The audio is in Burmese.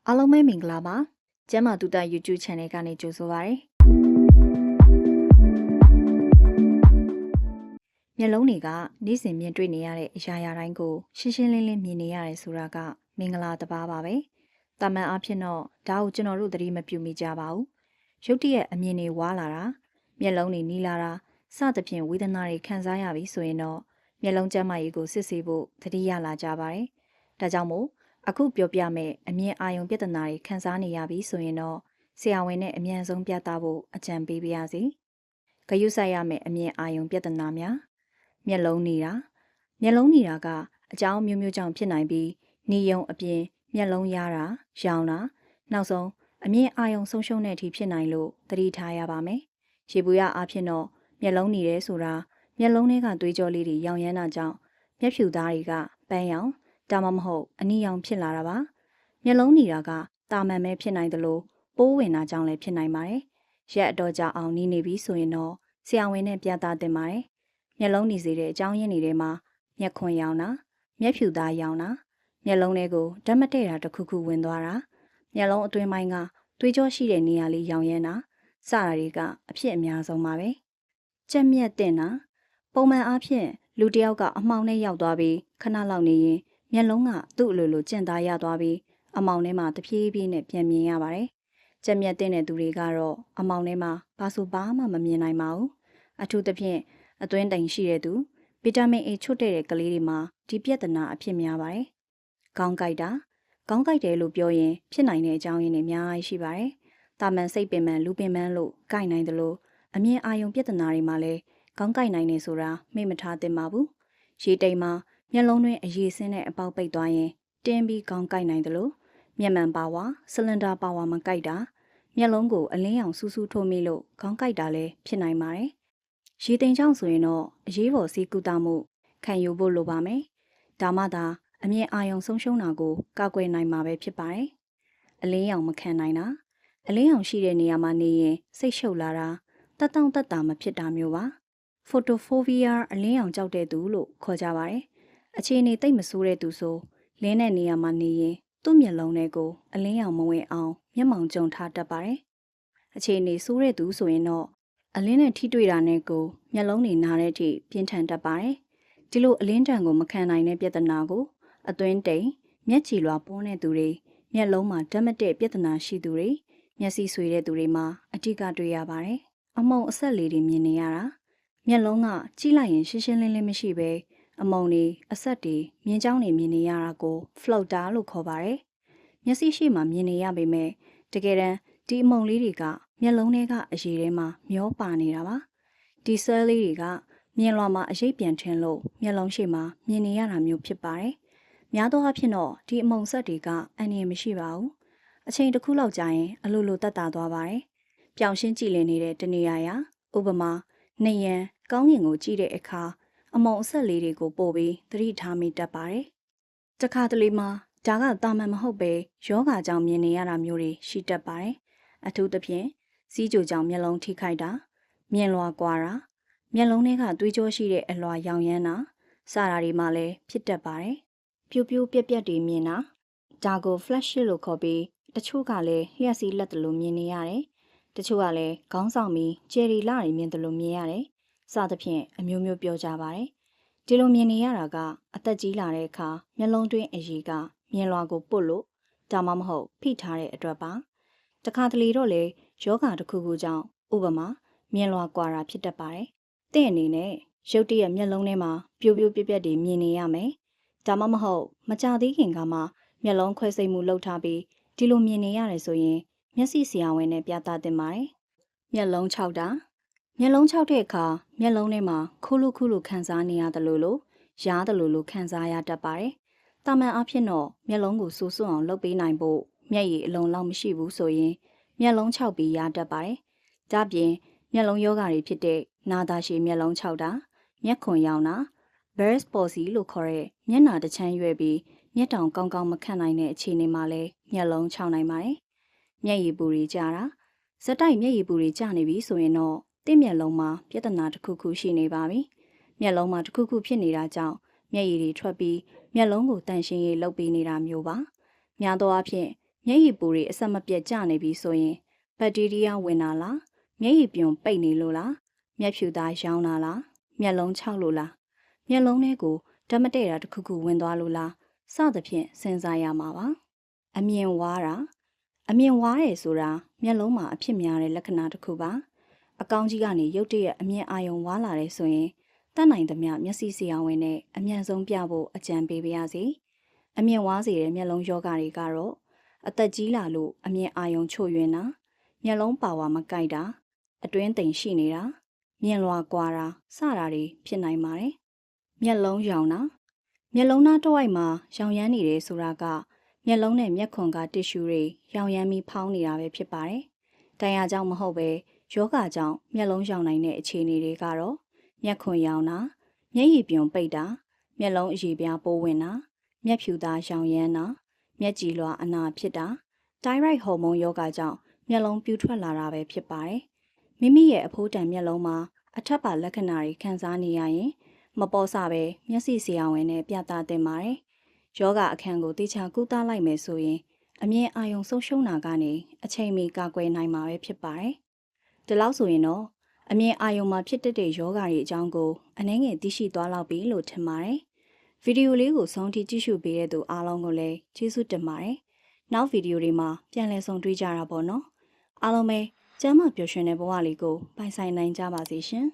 အားလုံးပဲမင်္ဂလာပါကျမ်းမာတူတာ YouTube Channel ကနေကြိုဆိုပါရစေမျက်လုံးတွေကနေ့စဉ်မြင်တွေ့နေရတဲ့အရာရာတိုင်းကိုရှင်းရှင်းလင်းလင်းမြင်နေရတယ်ဆိုတာကမင်္ဂလာတစ်ပါးပါပဲတာမန်အားဖြင့်တော့ဒါကိုကျွန်တော်တို့သတိမပြုမိကြပါဘူးရုတ်တရက်အမြင်တွေဝါလာတာမျက်လုံးတွေနီးလာတာစသဖြင့်ဝေဒနာတွေခံစားရပြီဆိုရင်တော့မျက်လုံးကျန်းမာရေးကိုစစ်ဆေးဖို့သတိရလာကြပါတယ်ဒါကြောင့်မို့အခုပြောပြမယ့်အမြင်အာရုံပြဿနာတွေခံစားနေရပြီဆိုရင်တော့ဆရာဝန်နဲ့အမြန်ဆုံးပြသဖို့အကြံပေးပါရစေ။ဂရုစိုက်ရမယ့်အမြင်အာရုံပြဿနာများမျက်လုံးနေတာကအကြောင်းမျိုးမျိုးကြောင့်ဖြစ်နိုင်ပြီးနေယုံအပြင်မျက်လုံးရတာရောင်တာနောက်ဆုံးအမြင်အာရုံဆုံးရှုံးတဲ့အထိဖြစ်နိုင်လို့သတိထားရပါမယ်။ရေဘူးရအားဖြင့်တော့မျက်လုံးနေတယ်ဆိုတာမျက်လုံးထဲကသွေးကြောလေးတွေရောင်ရမ်းတာကြောင့်မျက်ဖြူသားတွေကပန်းရောင်ဒါမှမဟုတ်အနီရောင်ဖြစ်လာတာပါမျက်လုံးနေတာကတာမန်ပဲဖြစ်နိုင်တယ်လို့ပိုးဝင်တာကြောင့်လည်းဖြစ်နိုင်ပါတယ်ရက်အတော်ကြာအောင်နေပြီဆိုရင်တော့ဆရာဝန်နဲ့ပြသသင့်ပါတယ်မျက်လုံးနေစေတဲ့အကြောင်းရင်းတွေထဲမှာမျက်ခွန်ရောင်တာမျက်ဖြူသားရောင်တာမျက်လုံးတွေကိုဓာတ်မတည့်တာတစ်ခုခုဝင်သွားတာမျက်လုံးအတွင်းပိုင်းကသွေးကြောရှိတဲ့နေရာလေးရောင်ရမ်းတာစတာတွေကအဖြစ်အများဆုံးပါပဲကြက်မြက်တင်တာပုံမှန်အားဖြင့်လူတစ်ယောက်ကအမှောင်နဲ့ရောက်သွားပြီးခဏလောက်နေရင်မျက်လုံးကသူ့အလိုလိုကျင့်သားရသွားပြီးအမောင်ထဲမှာတဖြည်းဖြည်းနဲ့ပြန်မြင်ရပါတယ်။ကြက်မြက်တဲ့သူတွေကတော့အမောင်ထဲမှာဘာဆိုဘာမှမမြင်နိုင်ပါဘူး။အထူးသဖြင့်အတွင်းတိမ်ရှိတဲ့သူဗီတာမင် A ချွတ်တဲ့ကလေးတွေမှာဒီပြဿနာအဖြစ်များပါတယ်။ခေါင်းကိုက်တယ်လို့ပြောရင်ဖြစ်နိုင်တဲ့အကြောင်းရင်းတွေအများကြီးရှိပါတယ်။တာမန်စိတ်ပင်ပန်းလူပင်ပန်းလို့ကိုက်နိုင်တယ်လို့အမြင်အာရုံပြဿနာတွေမှာလည်းခေါင်းကိုက်နိုင်နေဆိုတာမေ့မထားသင့်ပါဘူး။ရေတိမ်မှာမျက်လုံးတွင်းအရည်ဆင်းတဲ့အပေါက်ပိတ်သွားရင်တင်းပြီးခေါင်းကိုက်နိုင်တယ်လို့မျက်မှန်ပါဝါဆလင်ဒါပါဝါမကိုက်တာမျက်လုံးကိုအလင်းရောင်စူးစူးထိုးမိလို့ခေါင်းကိုက်တာလည်းဖြစ်နိုင်ပါတယ်။ရေတိမ်ကြောင့်ဆိုရင်တော့အရေးပေါ်စီးကူတာမှုခံယူဖို့လိုပါမယ်။ဒါမှသာအမြင်အာရုံဆုံးရှုံးတာကိုကာကွယ်နိုင်မှာပဲဖြစ်ပါတယ်။အလင်းရောင်မခံနိုင်တာအလင်းရောင်ရှိတဲ့နေရာမှာနေရင်စိတ်ရှုပ်လာတာတက်တောင့်တက်တာမဖြစ်တာမျိုးပါ။ Photophobia အလင်းရောင်ကြောက်တဲ့သူလို့ခေါ်ကြပါတယ်။အခြေအနေသိပ်မဆိုးတဲ့သူဆိုလင်းတဲ့နေရာမှာနေရင်သူ့မျက်လုံးထဲကိုအလင်းရောင်မဝင်အောင်မျက်မှောင်ကျုံထားတတ်ပါတယ်။အခြေအနေဆိုးတဲ့သူဆိုရင်တော့အလင်းနဲ့ထိတွေ့တာနဲ့ကိုမျက်လုံးတွေနားတဲ့အထိပြင်းထန်တတ်ပါတယ်။ဒီလိုအလင်းတံကိုမခံနိုင်တဲ့ပြဿနာကိုအတွင်းတိမ်မျက်ကြည်လွှာပွန်းတဲ့သူတွေမျက်လုံးမှာဓာတ်မတည့်ပြဿနာရှိသူတွေမျက်စိဆွေတဲ့သူတွေမှာအထူးကတွေ့ရပါတယ်။အမုံအဆက်လေးတွေမြင်နေရတာမျက်လုံးကကြည့်လိုက်ရင်ရှင်းရှင်းလင်းလင်းမရှိပဲအမုံတွေအဆက်တွေမြင်ကြောင်းတွေမြင်နေရတာကို floater လို့ခေါ်ပါတယ်။မျက်စိရှိမှမြင်နေရပေမဲ့တကယ်တမ်းဒီအမုံလေးတွေကမျက်လုံးထဲကအရည်ထဲမှာမျောပါနေတာပါ။ဒီ cell လေးတွေကမြင်လွှာမှာအရိပ်ပြန်ထင်လို့မျက်လုံးရှိမှမြင်နေရတာမျိုးဖြစ်ပါတယ်။များသောအားဖြင့်တော့ဒီအမုံဆက်တွေကအန္တရာယ်မရှိပါဘူး။အချိန်တစ်ခုလောက်ကြာရင်အလိုလိုတက်တာသွားပါတယ်။ပြောင်ရှင်းကြည့်လင်နေတဲ့တနေရာရာဥပမာနေရန်ကောင်းကင်ကိုကြည့်တဲ့အခါအမုံအဆက်လေးတွေကိုပို့ပြီးသတိထားမိတတ်ပါတယ်။တခါတလေမှာဒါကတာမန်မဟုတ်ပဲယောဂါကြောင့်မြင်နေရတာမျိုးတွေရှိတတ်ပါတယ်။အထူးသဖြင့်စီးကြိုကြောင့်မျက်လုံးထိခိုက်တာမြင်လွှာကွာတာမျက်လုံးထဲကသွေးကြောရှိတဲ့အလွှာရောင်ရမ်းတာစတာတွေမှလည်းဖြစ်တတ်ပါတယ်။ပြိုပြိုပြက်ပြက်တွေမြင်တာဒါကို flash လို့ခေါ်ပြီးတချို့ကလည်းလျှက်စီးလက်တလို့မြင်နေရတယ်။တချို့ကလည်းခေါင်းဆောင်ပြီးဂျယ်ရီလာတွေမြင်တယ်လို့မြင်ရတယ်။စသဖြင့်အမျိုးမျိုးပြောကြပါတယ်။ဒီလိုမြင်နေရတာကအသက်ကြီးလာတဲ့အခါမျက်လုံးတွင်းအရည်ကမြင်လွှာကိုပုတ်လို့ဒါမှမဟုတ်ဖိထားတဲ့အတွက်ပါ။တခါတလေတော့လေယောဂါတစ်ခုခုကြောင့်ဥပမာမြင်လွှာကွာတာဖြစ်တတ်ပါတယ်။တဲ့အနေနဲ့ရုတ်တရက်မျက်လုံးထဲမှာပြိုပြိုပြက်ပြက်တွေမြင်နေရမယ်။ဒါမှမဟုတ်မကြသေးခင်ကမှမျက်လုံးခွဲစိတ်မှုလုပ်ထားပြီးဒီလိုမြင်နေရတယ်ဆိုရင်မျက်စိဆရာဝန်နဲ့ပြသသင့်ပါတယ်။မျက်လုံး၆တာမျက်လုံး၆တဲ့အခါမျက်လုံးထဲမှာခုလုခံစားနေရတယ်လို့ရားတယ်လို့ခံစားရတတ်ပါတယ်။တာမန်အဖြစ်တော့မျက်လုံးကိုစူးစွအောင်လုပ်ပေးနိုင်ဖို့မျက်ရည်အလုံးလောက်မရှိဘူးဆိုရင်မျက်လုံး၆ပြီးရတတ်ပါတယ်။ဒါပြင်မျက်လုံးယောဂါတွေဖြစ်တဲ့နာတာရှည်မျက်လုံး၆တာမျက်ခွန်ရောင်တာ Bear's palsy လို့ခေါ်တဲ့မျက်နှာတစ်ချမ်းရွယ်ပြီးမျက်တောင်ကောင်းကောင်းမခန့်နိုင်တဲ့အခြေအနေမှာလည်းမျက်လုံး၆နိုင်ပါတယ်။မျက်ရည်ပူတွေကျတာဇက်တိုက်မျက်ရည်ပူတွေကျနေပြီဆိုရင်တော့တင့်မျက်လုံးမှာပြဿနာတစ်ခုခုရှိနေပါပြီ။မျက်လုံးမှာတစ်ခုခုဖြစ်နေတာကြောင့်မျက်ရည်တွေထွက်ပြီးမျက်လုံးကိုတန့်ရှင်းရေးလုပ်ပေးနေတာမျိုးပါ။များသောအားဖြင့် မျက်ရည်ပူတွေအဆက်မပြတ်ကျနေပြီဆိုရင်ဘက်တီးရီးယားဝင်လာလားမျက်ရည်ပြွန်ပိတ်နေလို့လားမျက်ဖြူသားရောင်းလာလားမျက်လုံးခြောက်လို့လားမျက်လုံးထဲကိုဓာတ်မတည့်တာတစ်ခုခုဝင်သွားလို့လားစသဖြင့်စဉ်းစားရမှာပါအမြင်ဝါတာအမြင်ဝါတယ်ဆိုတာမျက်လုံးမှာအဖြစ်များတဲ့လက္ခဏာတစ်ခုပါအကောင်းကြီးကနေရုတ်တရက်အမြင်အာရုံဝါလာတယ်ဆိုရင်တတ်နိုင်သမျှမျက်စိဆရာဝန်နဲ့အမြန်ဆုံးပြဖို့အကြံပေးပါရစေအမြင်ဝါစေတဲ့မျက်လုံးယောဂတွေကတော့အသက်ကြီးလာလို့အမြင်အာရုံချို့ယွင်းတာမျက်လုံးပါဝါမကိုက်တာအတွင်းတိမ်ရှိနေတာမြင်လွာကွာတာစတာတွေဖြစ်နိုင်ပါတယ်မျက်လုံးရောင်တာမျက်လုံးသားတစ်ဝိုက်မှာရောင်ရမ်းနေတယ်ဆိုတာကမျက်လုံးနဲ့မျက်ခွန်ကတစ်ရှူတွေရောင်ရမ်းပြီးဖောင်းနေတာပဲဖြစ်ပါတယ်တန်ရာကြောင့်မဟုတ်ပဲယောဂကြောင့်မျက်လုံးရောင်နိုင်တဲ့အခြေအနေတွေကတော့မျက်ခွန်ရောင်တာမျက်ရည်ပြွန်ပိတ်တာမျက်လုံးအရည်ပြားပိုးဝင်တာမျက်ဖြူသားရောင်ရမ်းတာမျက်ကြည်လွှာအနာဖြစ်တာတိုင်းရိုက်ဟော်မုန်းယောဂကြောင့်မျက်လုံးပြူးထွက်လာတာပဲဖြစ်ပါတယ်မိမိရဲ့အဖိုးတန်မျက်လုံးမှာအထက်ပါလက္ခဏာတွေခံစားနေရရင်မပေါ်စပဲမျက်စိဆရာဝန်နဲ့ပြသသင့်ပါတယ်ယောဂအခန်းကိုတေချာကုသလိုက်မယ်ဆိုရင်အမြင်အာရုံဆုံးရှုံးတာကနေအချိန်မီကာကွယ်နိုင်မှာပဲဖြစ်ပါတယ်ဒီလောက်ဆိုရင်တော့အမြင်အာရုံမှာဖြစ်တတ်တဲ့ယောဂတွေအကြောင်းကိုအနည်းငယ်သိရှိသွားလောက်ပြီလို့ထင်ပါတယ်ဗီဒီယိုလေးကိုဆုံးထိကြည့်ရှုပေးတဲ့သူအားလုံးကိုလည်းကျေးဇူးတင်ပါတယ်နောက်ဗီဒီယိုတွေမှာပြန်လည်ဆုံတွေ့ကြတာပေါ့နော်အားလုံးပဲကျမ်းမာပျော်ရွှင်တဲ့ဘဝလေးကိုပိုင်ဆိုင်နိုင်ကြပါစေရှင်